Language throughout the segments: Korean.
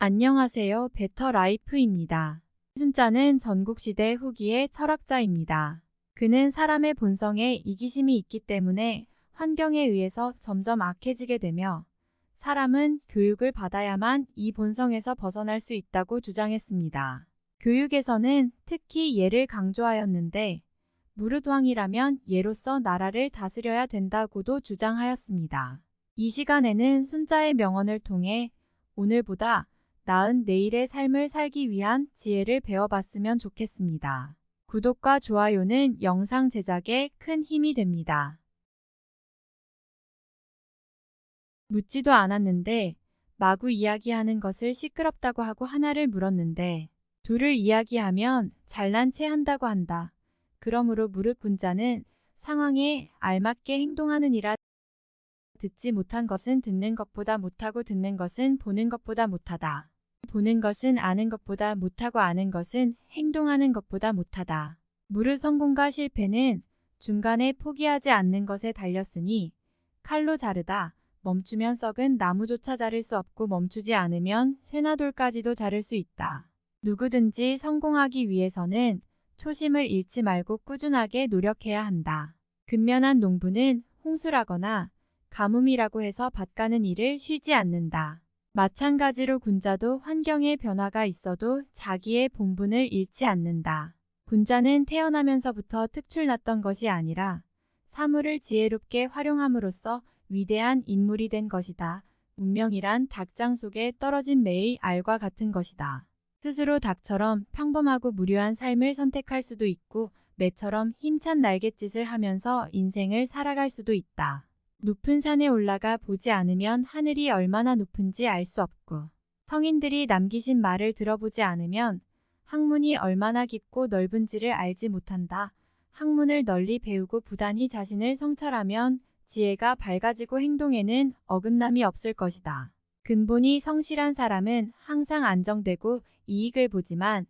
안녕하세요. 베터라이프입니다. 순자는 전국시대 후기의 철학자입니다. 그는 사람의 본성에 이기심이 있기 때문에 환경에 의해서 점점 악해지게 되며 사람은 교육을 받아야만 이 본성에서 벗어날 수 있다고 주장했습니다. 교육에서는 특히 예를 강조하였는데 무릇왕이라면 예로서 나라를 다스려야 된다고도 주장하였습니다. 이 시간에는 순자의 명언을 통해 오늘보다 나은 내일의 삶을 살기 위한 지혜를 배워봤으면 좋겠습니다. 구독과 좋아요는 영상 제작에 큰 힘이 됩니다. 묻지도 않았는데 마구 이야기하는 것을 시끄럽다고 하고 하나를 물었는데 둘을 이야기하면 잘난 체 한다고 한다. 그러므로 무릇 군자는 상황에 알맞게 행동하느니라. 듣지 못한 것은 듣는 것보다 못하고 듣는 것은 보는 것보다 못하다. 보는 것은 아는 것보다 못하고 아는 것은 행동하는 것보다 못하다. 무릇 성공과 실패는 중간에 포기하지 않는 것에 달렸으니 칼로 자르다 멈추면 썩은 나무조차 자를 수 없고 멈추지 않으면 쇠나 돌까지도 자를 수 있다. 누구든지 성공하기 위해서는 초심을 잃지 말고 꾸준하게 노력해야 한다. 근면한 농부는 홍수라거나 가뭄이라고 해서 밭가는 일을 쉬지 않는다. 마찬가지로 군자도 환경의 변화가 있어도 자기의 본분을 잃지 않는다. 군자는 태어나면서부터 특출났던 것이 아니라 사물을 지혜롭게 활용함으로써 위대한 인물이 된 것이다. 운명이란 닭장 속에 떨어진 매의 알과 같은 것이다. 스스로 닭처럼 평범하고 무료한 삶을 선택할 수도 있고 매처럼 힘찬 날갯짓을 하면서 인생을 살아갈 수도 있다. 높은 산에 올라가 보지 않으면 하늘이 얼마나 높은지 알 수 없고 성인들이 남기신 말을 들어보지 않으면 학문이 얼마나 깊고 넓은지를 알지 못한다. 학문을 널리 배우고 부단히 자신을 성찰하면 지혜가 밝아지고 행동에는 어긋남이 없을 것이다. 근본이 성실한 사람은 항상 안정되고 이익을 보지만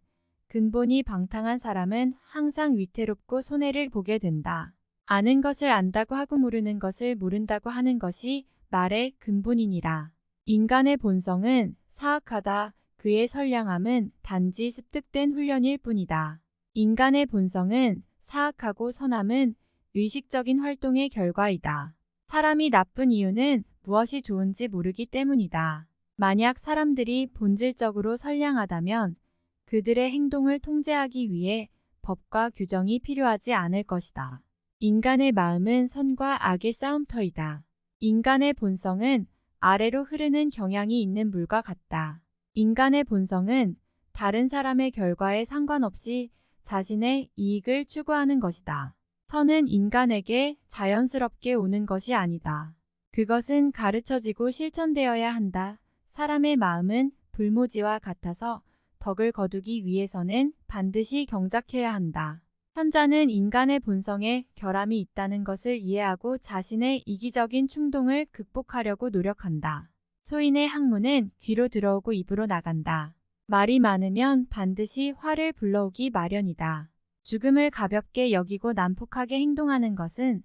근본이 방탕한 사람은 항상 위태롭고 손해를 보게 된다. 아는 것을 안다고 하고 모르는 것을 모른다고 하는 것이 말의 근본이니라. 인간의 본성은 사악하다. 그의 선량함은 단지 습득된 훈련일 뿐이다. 인간의 본성은 사악하고 선함은 의식적인 활동의 결과이다. 사람이 나쁜 이유는 무엇이 좋은지 모르기 때문이다. 만약 사람들이 본질적으로 선량하다면 그들의 행동을 통제하기 위해 법과 규정이 필요하지 않을 것이다. 인간의 마음은 선과 악의 싸움터이다. 인간의 본성은 아래로 흐르는 경향이 있는 물과 같다. 인간의 본성은 다른 사람의 결과에 상관없이 자신의 이익을 추구하는 것이다. 선은 인간에게 자연스럽게 오는 것이 아니다. 그것은 가르쳐지고 실천되어야 한다. 사람의 마음은 불모지와 같아서 덕을 거두기 위해서는 반드시 경작해야 한다. 현자는 인간의 본성에 결함이 있다는 것을 이해하고 자신의 이기적인 충동을 극복하려고 노력한다. 소인의 학문은 귀로 들어오고 입으로 나간다. 말이 많으면 반드시 화를 불러오기 마련이다. 죽음을 가볍게 여기고 난폭하게 행동하는 것은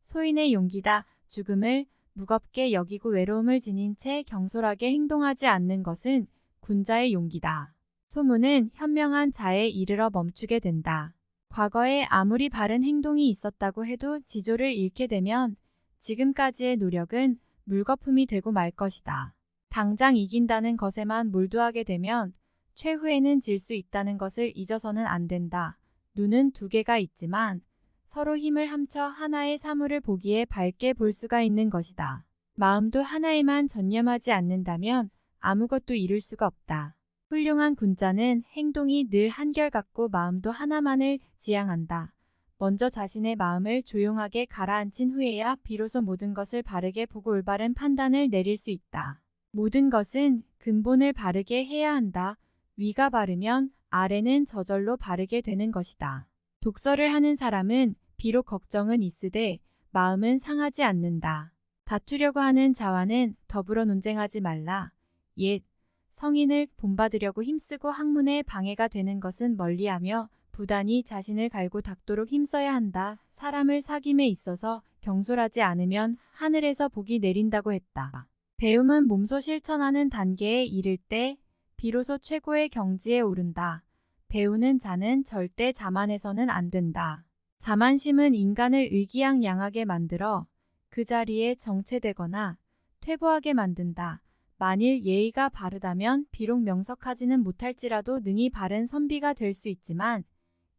소인의 용기다. 죽음을 무겁게 여기고 외로움을 지닌 채 경솔하게 행동하지 않는 것은 군자의 용기다. 소문은 현명한 자에 이르러 멈추게 된다. 과거에 아무리 바른 행동이 있었다고 해도 지조를 잃게 되면 지금까지의 노력은 물거품이 되고 말 것이다. 당장 이긴다는 것에만 몰두하게 되면 최후에는 질 수 있다는 것을 잊어서는 안 된다. 눈은 두 개가 있지만 서로 힘을 합쳐 하나의 사물을 보기에 밝게 볼 수가 있는 것이다. 마음도 하나에만 전념하지 않는다면 아무것도 이룰 수가 없다. 훌륭한 군자는 행동이 늘 한결같고 마음도 하나만을 지향한다. 먼저 자신의 마음을 조용하게 가라앉힌 후에야 비로소 모든 것을 바르게 보고 올바른 판단을 내릴 수 있다. 모든 것은 근본을 바르게 해야 한다. 위가 바르면 아래는 저절로 바르게 되는 것이다. 독서를 하는 사람은 비록 걱정은 있으되 마음은 상하지 않는다. 다투려고 하는 자와는 더불어 논쟁하지 말라. 옛 성인을 본받으려고 힘쓰고 학문에 방해가 되는 것은 멀리하며 부단히 자신을 갈고 닦도록 힘써야 한다. 사람을 사귐에 있어서 경솔하지 않으면 하늘에서 복이 내린다고 했다. 배움은 몸소 실천하는 단계에 이를 때 비로소 최고의 경지에 오른다. 배우는 자는 절대 자만해서는 안 된다. 자만심은 인간을 의기양양하게 만들어 그 자리에 정체되거나 퇴보하게 만든다. 만일 예의가 바르다면 비록 명석하지는 못할지라도 능히 바른 선비가 될 수 있지만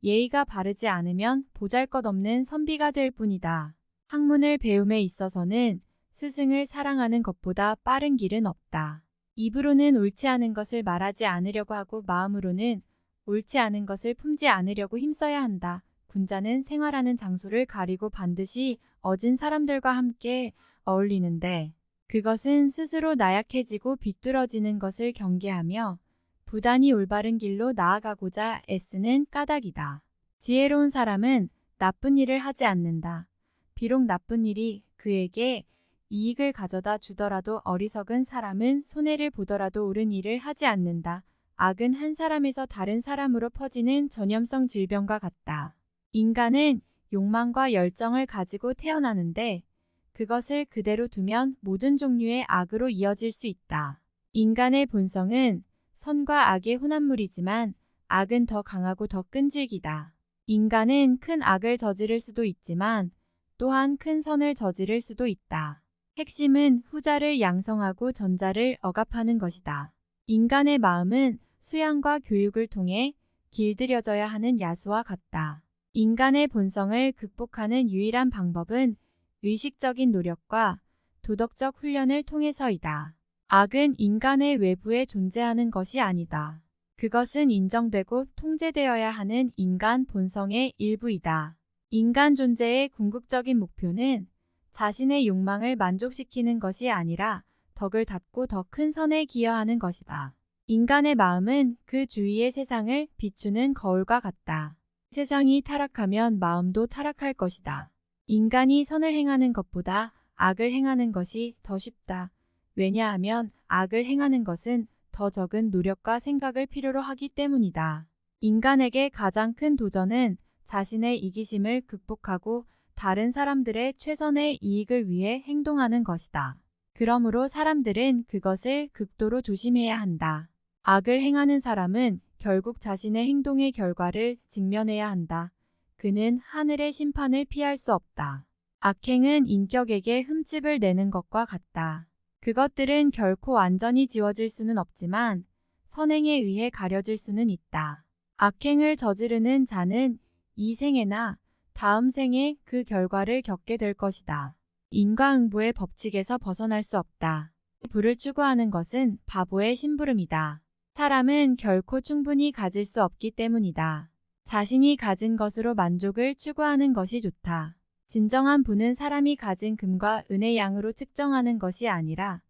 예의가 바르지 않으면 보잘것없는 선비가 될 뿐이다. 학문을 배움에 있어서는 스승을 사랑하는 것보다 빠른 길은 없다. 입으로는 옳지 않은 것을 말하지 않으려고 하고 마음으로는 옳지 않은 것을 품지 않으려고 힘써야 한다. 군자는 생활하는 장소를 가리고 반드시 어진 사람들과 함께 어울리는데 그것은 스스로 나약해지고 비뚤어지는 것을 경계하며 부단히 올바른 길로 나아가고자 애쓰는 까닭이다. 지혜로운 사람은 나쁜 일을 하지 않는다. 비록 나쁜 일이 그에게 이익을 가져다 주더라도 어리석은 사람은 손해를 보더라도 옳은 일을 하지 않는다. 악은 한 사람에서 다른 사람으로 퍼지는 전염성 질병과 같다. 인간은 욕망과 열정을 가지고 태어나는데 그것을 그대로 두면 모든 종류의 악으로 이어질 수 있다. 인간의 본성은 선과 악의 혼합물이지만 악은 더 강하고 더 끈질기다. 인간은 큰 악을 저지를 수도 있지만 또한 큰 선을 저지를 수도 있다. 핵심은 후자를 양성하고 전자를 억압하는 것이다. 인간의 마음은 수양과 교육을 통해 길들여져야 하는 야수와 같다. 인간의 본성을 극복하는 유일한 방법은 의식적인 노력과 도덕적 훈련을 통해서이다. 악은 인간의 외부에 존재하는 것이 아니다. 그것은 인정되고 통제되어야 하는 인간 본성의 일부이다. 인간 존재의 궁극적인 목표는 자신의 욕망을 만족시키는 것이 아니라 덕을 닦고 더 큰 선에 기여하는 것이다. 인간의 마음은 그 주위의 세상을 비추는 거울과 같다. 세상이 타락하면 마음도 타락할 것이다. 인간이 선을 행하는 것보다 악을 행하는 것이 더 쉽다. 왜냐하면 악을 행하는 것은 더 적은 노력과 생각을 필요로 하기 때문이다. 인간에게 가장 큰 도전은 자신의 이기심을 극복하고 다른 사람들의 최선의 이익을 위해 행동하는 것이다. 그러므로 사람들은 그것을 극도로 조심해야 한다. 악을 행하는 사람은 결국 자신의 행동의 결과를 직면해야 한다. 그는 하늘의 심판을 피할 수 없다. 악행은 인격에게 흠집을 내는 것과 같다. 그것들은 결코 완전히 지워질 수는 없지만 선행에 의해 가려질 수는 있다. 악행을 저지르는 자는 이 생에나 다음 생에 그 결과를 겪게 될 것이다. 인과응보의 법칙에서 벗어날 수 없다. 부를 추구하는 것은 바보의 심부름이다. 사람은 결코 충분히 가질 수 없기 때문이다. 자신이 가진 것으로 만족을 추구하는 것이 좋다. 진정한 부는 사람이 가진 금과 은의 양으로 측정하는 것이 아니라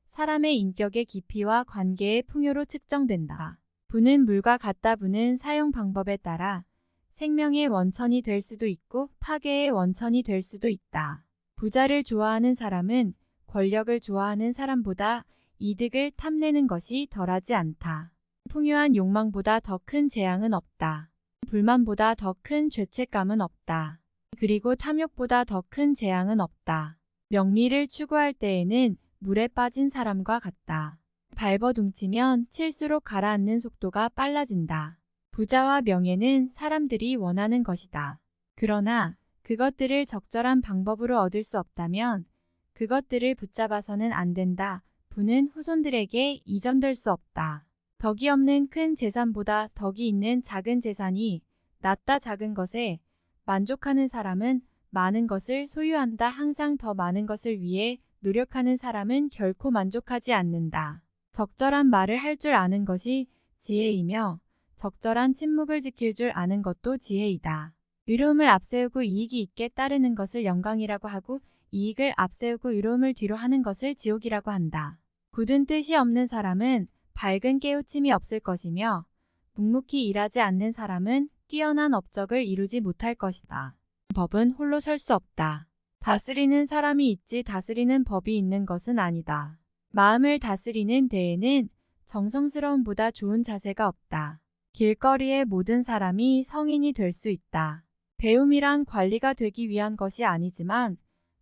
사람의 인격의 깊이와 관계의 풍요로 측정된다. 부는 물과 같다. 부는 사용 방법에 따라 생명의 원천이 될 수도 있고 파괴의 원천이 될 수도 있다. 부자를 좋아하는 사람은 권력을 좋아하는 사람보다 이득을 탐내는 것이 덜하지 않다. 풍요한 욕망보다 더 큰 재앙은 없다. 불만보다 더 큰 죄책감은 없다. 그리고 탐욕보다 더 큰 재앙은 없다. 명리를 추구할 때에는 물에 빠진 사람과 같다. 발버둥치면 칠수록 가라앉는 속도가 빨라진다. 부자와 명예는 사람들이 원하는 것이다. 그러나 그것들을 적절한 방법으로 얻을 수 없다면 그것들을 붙잡아서는 안 된다. 부는 후손들에게 이전될 수 없다. 덕이 없는 큰 재산보다 덕이 있는 작은 재산이 낫다. 작은 것에 만족하는 사람은 많은 것을 소유한다. 항상 더 많은 것을 위해 노력하는 사람은 결코 만족하지 않는다. 적절한 말을 할 줄 아는 것이 지혜이며 적절한 침묵을 지킬 줄 아는 것도 지혜이다. 의로움을 앞세우고 이익이 있게 따르는 것을 영광이라고 하고 이익을 앞세우고 의로움을 뒤로 하는 것을 지옥이라고 한다. 굳은 뜻이 없는 사람은 밝은 깨우침이 없을 것이며 묵묵히 일하지 않는 사람은 뛰어난 업적을 이루지 못할 것이다. 법은 홀로 설 수 없다. 다스리는 사람이 있지 다스리는 법이 있는 것은 아니다. 마음을 다스리는 데에는 정성스러움보다 좋은 자세가 없다. 길거리의 모든 사람이 성인이 될 수 있다. 배움이란 관리가 되기 위한 것이 아니지만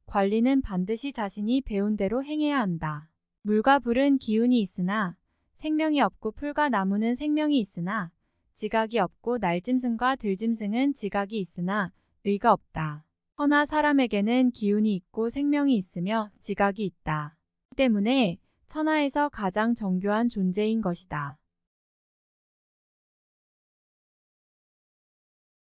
관리는 반드시 자신이 배운 대로 행해야 한다. 물과 불은 기운이 있으나 생명이 없고 풀과 나무는 생명이 있으나 지각이 없고 날짐승과 들짐승은 지각이 있으나 의가 없다. 허나 사람에게는 기운이 있고 생명이 있으며 지각이 있다. 때문에 천하에서 가장 정교한 존재인 것이다.